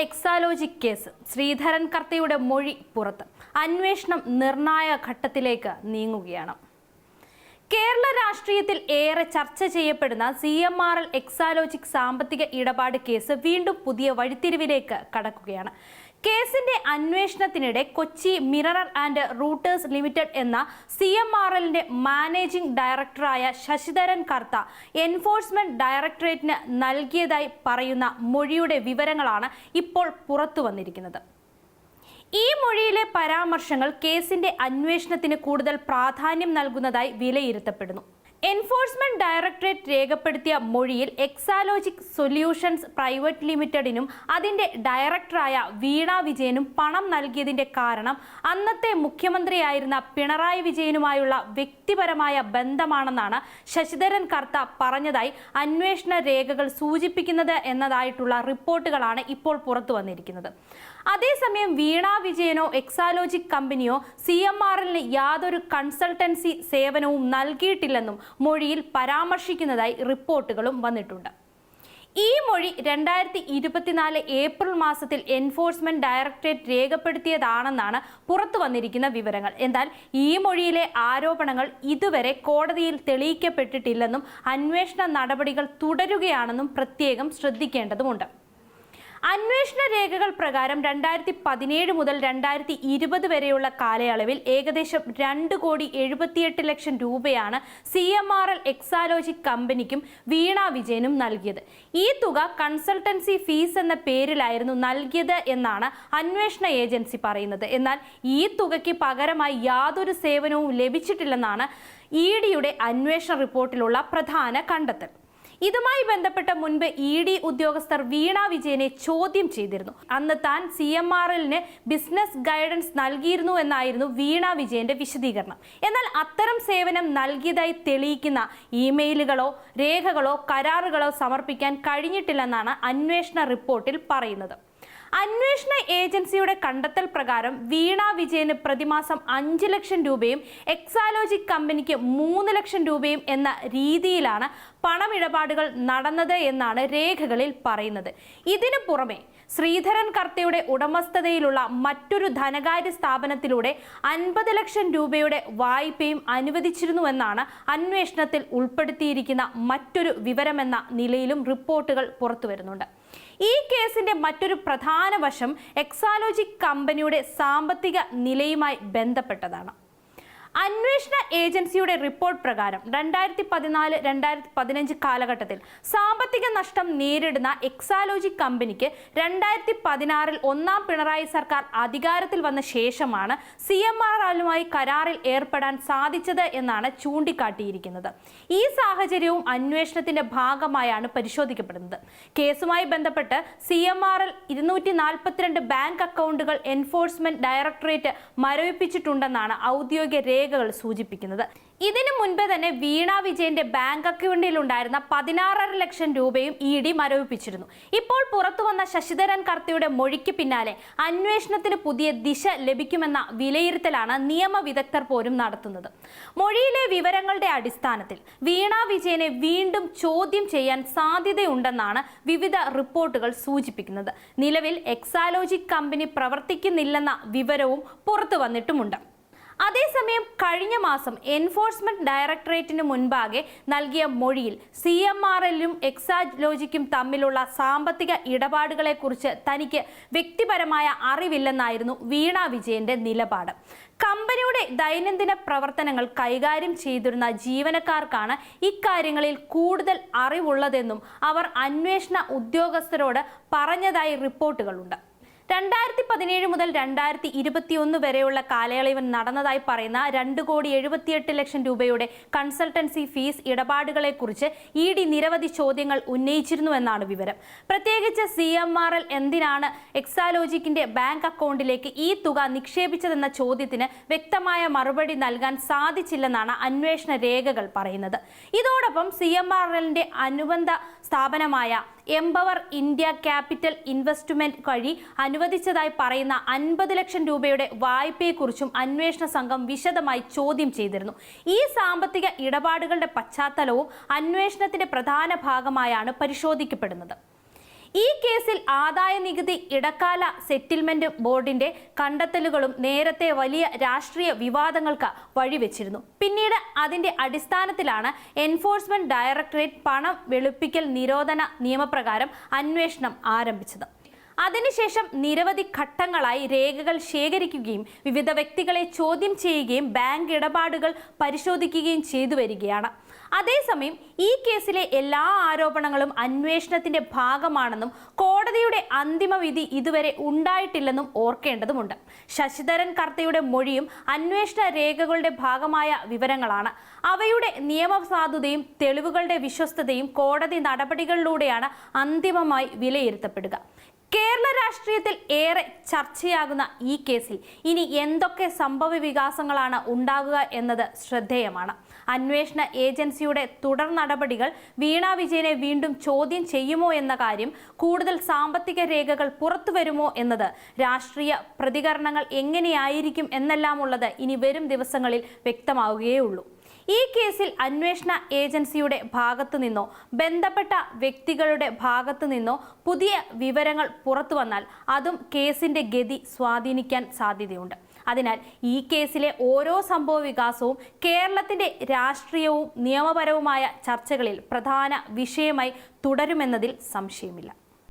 Exalogic case Sreedharan കർത്തയുടെ മൊഴി പുറത്ത്. അന്വേഷണം നിർണായക ഘട്ടത്തിലേക്ക് നീങ്ങുകയാണ്. കേരള രാഷ്ട്രീയത്തിൽ ഏറെ ചർച്ച ചെയ്യപ്പെടുന്ന CMRL എക്സാലോജിക് സാമ്പത്തിക ഇടപാട് കേസ് വീണ്ടും പുതിയ വഴിത്തിരിവിലേക്ക് കടക്കുകയാണ്. കേസിന്റെ അന്വേഷണത്തിനിടെ കൊച്ചി മിനറൽ ആൻഡ് റൂട്ടേഴ്സ് ലിമിറ്റഡ് എന്ന CMRLന്റെ മാനേജിംഗ് ഡയറക്ടറായ ശശിധരൻ കർത്ത എൻഫോഴ്സ്മെന്റ് ഡയറക്ടറേറ്റിന് നൽകിയതായി പറയുന്ന മൊഴിയുടെ വിവരങ്ങളാണ് ഇപ്പോൾ പുറത്തു വന്നിരിക്കുന്നത്. ഈ മൊഴിയിലെ പരാമർശങ്ങൾ കേസിന്റെ അന്വേഷണത്തിന് കൂടുതൽ പ്രാധാന്യം നൽകുന്നതായി വിലയിരുത്തപ്പെടുന്നു. എൻഫോഴ്സ്മെന്റ് ഡയറക്ടറേറ്റ് രേഖപ്പെടുത്തിയ മൊഴിയിൽ എക്സാലോജിക് സൊല്യൂഷൻസ് പ്രൈവറ്റ് ലിമിറ്റഡിനും അതിന്റെ ഡയറക്ടറായ വീണ വിജയനും പണം നൽകിയതിന്റെ കാരണം അന്നത്തെ മുഖ്യമന്ത്രിയായിരുന്ന പിണറായി വിജയനുമായുള്ള വ്യക്തിപരമായ ബന്ധമാണെന്നാണ് ശശിധരൻ കർത്ത പറഞ്ഞതായി അന്വേഷണ രേഖകൾ സൂചിപ്പിക്കുന്നത് എന്നതായിട്ടുള്ള റിപ്പോർട്ടുകളാണ് ഇപ്പോൾ പുറത്തു വന്നിരിക്കുന്നത്. അതേസമയം വീണ വിജയനോ എക്സാലോജിക് കമ്പനിയോ CMRLന് യാതൊരു കൺസൾട്ടൻസി സേവനവും നൽകിയിട്ടില്ലെന്നും മൊഴിയിൽ പരാമർശിക്കുന്നതായി റിപ്പോർട്ടുകളും വന്നിട്ടുണ്ട്. ഈ മൊഴി 2024 ഏപ്രിൽ മാസത്തിൽ എൻഫോഴ്സ്മെന്റ് ഡയറക്ടറേറ്റ് രേഖപ്പെടുത്തിയതാണെന്നാണ് പുറത്തു വന്നിരിക്കുന്ന വിവരങ്ങൾ. എന്നാൽ ഈ മൊഴിയിലെ ആരോപണങ്ങൾ ഇതുവരെ കോടതിയിൽ തെളിയിക്കപ്പെട്ടിട്ടില്ലെന്നും അന്വേഷണ നടപടികൾ തുടരുകയാണെന്നും പ്രത്യേകം ശ്രദ്ധിക്കേണ്ടതുണ്ട്. അന്വേഷണ രേഖകൾ പ്രകാരം 2017 മുതൽ 2020 വരെയുള്ള കാലയളവിൽ ഏകദേശം 2,78,00,000 രൂപയാണ് CMRL എക്സാലോജിക് കമ്പനിക്കും വീണ വിജയനും നൽകിയത്. ഈ തുക കൺസൾട്ടൻസി ഫീസ് എന്ന പേരിലായിരുന്നു നൽകിയത് എന്നാണ് അന്വേഷണ ഏജൻസി പറയുന്നത്. എന്നാൽ ഈ തുകയ്ക്ക് പകരമായി യാതൊരു സേവനവും ലഭിച്ചിട്ടില്ലെന്നാണ് EDയുടെ അന്വേഷണ റിപ്പോർട്ടിലുള്ള പ്രധാന കണ്ടെത്തൽ. ഇതുമായി ബന്ധപ്പെട്ട മുൻപ് ED ഉദ്യോഗസ്ഥർ വീണ വിജയനെ ചോദ്യം ചെയ്തിരുന്നു. അന്ന് താൻ CMRLന് ബിസിനസ് ഗൈഡൻസ് നൽകിയിരുന്നു എന്നായിരുന്നു വീണ വിജയന്റെ വിശദീകരണം. എന്നാൽ അത്തരം സേവനം നൽകിയതായി തെളിയിക്കുന്ന ഇമെയിലുകളോ രേഖകളോ കരാറുകളോ സമർപ്പിക്കാൻ കഴിഞ്ഞിട്ടില്ലെന്നാണ് അന്വേഷണ റിപ്പോർട്ടിൽ പറയുന്നത്. അന്വേഷണ ഏജൻസിയുടെ കണ്ടെത്തൽ പ്രകാരം വീണ വിജയന് പ്രതിമാസം 5 ലക്ഷം രൂപയും എക്സാലോജിക് കമ്പനിക്ക് 3 ലക്ഷം രൂപയും എന്ന രീതിയിലാണ് പണമിടപാടുകൾ നടന്നത് എന്നാണ് രേഖകളിൽ പറയുന്നത്. ഇതിനു പുറമെ ശ്രീധരൻ കർത്തയുടെ ഉടമസ്ഥതയിലുള്ള മറ്റൊരു ധനകാര്യ സ്ഥാപനത്തിലൂടെ 50 ലക്ഷം രൂപയുടെ വായ്പയും അനുവദിച്ചിരുന്നുവെന്നാണ് അന്വേഷണത്തിൽ ഉൾപ്പെടുത്തിയിരിക്കുന്ന മറ്റൊരു വിവരമെന്ന നിലയിലും റിപ്പോർട്ടുകൾ പുറത്തുവരുന്നുണ്ട്. ഈ കേസിന്റെ മറ്റൊരു പ്രധാന വശം എക്സാലോജിക് കമ്പനിയുടെ സാമ്പത്തിക നിലയുമായി ബന്ധപ്പെട്ടതാണ്. അന്വേഷണ ഏജൻസിയുടെ റിപ്പോർട്ട് പ്രകാരം 2014-2015 കാലഘട്ടത്തിൽ സാമ്പത്തിക നഷ്ടം നേരിടുന്ന എക്സാലോജിക് കമ്പനിക്ക് 2016 ഒന്നാം പിണറായി സർക്കാർ അധികാരത്തിൽ വന്ന ശേഷമാണ് CMRLുമായി കരാറിൽ ഏർപ്പെടാൻ സാധിച്ചത് എന്നാണ് ചൂണ്ടിക്കാട്ടിയിരിക്കുന്നത്. ഈ സാഹചര്യവും അന്വേഷണത്തിന്റെ ഭാഗമായാണ് പരിശോധിക്കപ്പെടുന്നത്. കേസുമായി ബന്ധപ്പെട്ട് CMRL 242 ബാങ്ക് അക്കൗണ്ടുകൾ എൻഫോഴ്സ്മെന്റ് ഡയറക്ടറേറ്റ് മരവിപ്പിച്ചിട്ടുണ്ടെന്നാണ് ഔദ്യോഗിക രേഖകൾ സൂചിപ്പിക്കുന്നത്. ഇതിനു മുൻപ് തന്നെ വീണ വിജയന്റെ ബാങ്ക് അക്കൗണ്ടിൽ ഉണ്ടായിരുന്ന 16.5 ലക്ഷം രൂപയും ED മരവിപ്പിച്ചിരുന്നു. ഇപ്പോൾ പുറത്തുവന്ന ശശിധരൻ കർത്തയുടെ മൊഴിക്ക് പിന്നാലെ അന്വേഷണത്തിന് പുതിയ ദിശ ലഭിക്കുമെന്ന വിലയിരുത്തലാണ് നിയമവിദഗ്ധർ പോലും നടത്തുന്നത്. മൊഴിയിലെ വിവരങ്ങളുടെ അടിസ്ഥാനത്തിൽ വീണ വിജയനെ വീണ്ടും ചോദ്യം ചെയ്യാൻ സാധ്യതയുണ്ടെന്നാണ് വിവിധ റിപ്പോർട്ടുകൾ സൂചിപ്പിക്കുന്നത്. നിലവിൽ എക്സാലോജിക് കമ്പനി പ്രവർത്തിക്കുന്നില്ലെന്ന വിവരവും പുറത്തു വന്നിട്ടുമുണ്ട്. അതേസമയം കഴിഞ്ഞ മാസം എൻഫോഴ്സ്മെന്റ് ഡയറക്ടറേറ്റിന് മുൻപാകെ നൽകിയ മൊഴിയിൽ CMRLും എക്സാലോജിക്കും തമ്മിലുള്ള സാമ്പത്തിക ഇടപാടുകളെക്കുറിച്ച് തനിക്ക് വ്യക്തിപരമായ അറിവില്ലെന്നായിരുന്നു വീണ വിജയന്റെ നിലപാട്. കമ്പനിയുടെ ദൈനംദിന പ്രവർത്തനങ്ങൾ കൈകാര്യം ചെയ്തിരുന്ന ജീവനക്കാർക്കാണ് ഇക്കാര്യങ്ങളിൽ കൂടുതൽ അറിവുള്ളതെന്നും അവർ അന്വേഷണ ഉദ്യോഗസ്ഥരോട് പറഞ്ഞതായി റിപ്പോർട്ടുകളുണ്ട്. 2017 മുതൽ 2021 വരെയുള്ള കാലയളവിൽ നടന്നതായി പറയുന്ന 2,78,00,000 രൂപയുടെ കൺസൾട്ടൻസി ഫീസ് ഇടപാടുകളെക്കുറിച്ച് ED നിരവധി ചോദ്യങ്ങൾ ഉന്നയിച്ചിരുന്നുവെന്നാണ് വിവരം. പ്രത്യേകിച്ച് CMRL എന്തിനാണ് എക്സാലോജിക്കിന്റെ ബാങ്ക് അക്കൗണ്ടിലേക്ക് ഈ തുക നിക്ഷേപിച്ചതെന്ന ചോദ്യത്തിന് വ്യക്തമായ മറുപടി നൽകാൻ സാധിച്ചില്ലെന്നാണ് അന്വേഷണ രേഖകൾ പറയുന്നത്. ഇതോടൊപ്പം CMRLന്റെ അനുബന്ധ സ്ഥാപനമായ എംപവർ ഇന്ത്യ ക്യാപിറ്റൽ ഇൻവെസ്റ്റ്മെന്റ് വഴി അനുവദിച്ചതായി പറയുന്ന 50 ലക്ഷം രൂപയുടെ വായ്പയെക്കുറിച്ചും അന്വേഷണ സംഘം വിശദമായി ചോദ്യം ചെയ്തിരുന്നു. ഈ സാമ്പത്തിക ഇടപാടുകളുടെ പശ്ചാത്തലവും അന്വേഷണത്തിന്റെ പ്രധാന ഭാഗമായാണ് പരിശോധിക്കപ്പെടുന്നത്. ഈ കേസിൽ ആദായ നികുതി ഇടക്കാല സെറ്റിൽമെന്റ് ബോർഡിന്റെ കണ്ടെത്തലുകളും നേരത്തെ വലിയ രാഷ്ട്രീയ വിവാദങ്ങൾക്ക് വഴിവെച്ചിരുന്നു. പിന്നീട് അതിന്റെ അടിസ്ഥാനത്തിലാണ് എൻഫോഴ്സ്മെന്റ് ഡയറക്ടറേറ്റ് പണം വെളുപ്പിക്കൽ നിരോധന നിയമപ്രകാരം അന്വേഷണം ആരംഭിച്ചത്. അതിനുശേഷം നിരവധി ഘട്ടങ്ങളായി രേഖകൾ ശേഖരിക്കുകയും വിവിധ വ്യക്തികളെ ചോദ്യം ചെയ്യുകയും ബാങ്ക് ഇടപാടുകൾ പരിശോധിക്കുകയും ചെയ്തു വരികയാണ്. അതേസമയം ഈ കേസിലെ എല്ലാ ആരോപണങ്ങളും അന്വേഷണത്തിന്റെ ഭാഗമാണെന്നും കോടതിയുടെ അന്തിമ വിധി ഇതുവരെ ഉണ്ടായിട്ടില്ലെന്നും ഓർക്കേണ്ടതുണ്ട്. ശശിധരൻ കർത്തയുടെ മൊഴിയും അന്വേഷണ രേഖകളുടെ ഭാഗമായ വിവരങ്ങളാണ്. അവയുടെ നിയമസാധുതയും തെളിവുകളുടെ വിശ്വസ്തതയും കോടതി നടപടികളിലൂടെയാണ് അന്തിമമായി വിലയിരുത്തപ്പെടുക. കേരള രാഷ്ട്രീയത്തിൽ ഏറെ ചർച്ചയാകുന്ന ഈ കേസിൽ ഇനി എന്തൊക്കെ സംഭവ വികാസങ്ങളാണ് ഉണ്ടാകുക എന്നത് ശ്രദ്ധേയമാണ്. അന്വേഷണ ഏജൻസിയുടെ തുടർ നടപടികൾ വീണ വിജയനെ വീണ്ടും ചോദ്യം ചെയ്യുമോ എന്ന കാര്യം, കൂടുതൽ സാമ്പത്തിക രേഖകൾ പുറത്തുവരുമോ എന്നത്, രാഷ്ട്രീയ പ്രതികരണങ്ങൾ എങ്ങനെയായിരിക്കും എന്നെല്ലാമുള്ളത് ഇനി വരും ദിവസങ്ങളിൽ വ്യക്തമാവുകയുള്ളൂ. ഈ കേസിൽ അന്വേഷണ ഏജൻസിയുടെ ഭാഗത്തു നിന്നോ ബന്ധപ്പെട്ട വ്യക്തികളുടെ ഭാഗത്തു നിന്നോ പുതിയ വിവരങ്ങൾ പുറത്തു വന്നാൽ അതും കേസിന്റെ ഗതി സ്വാധീനിക്കാൻ സാധ്യതയുണ്ട്. അതിനാൽ ഈ കേസിലെ ഓരോ സംഭവ വികാസവും കേരളത്തിന്റെ രാഷ്ട്രീയവും നിയമപരവുമായ ചർച്ചകളിൽ പ്രധാന വിഷയമായി തുടരുമെന്നതിൽ സംശയമില്ല.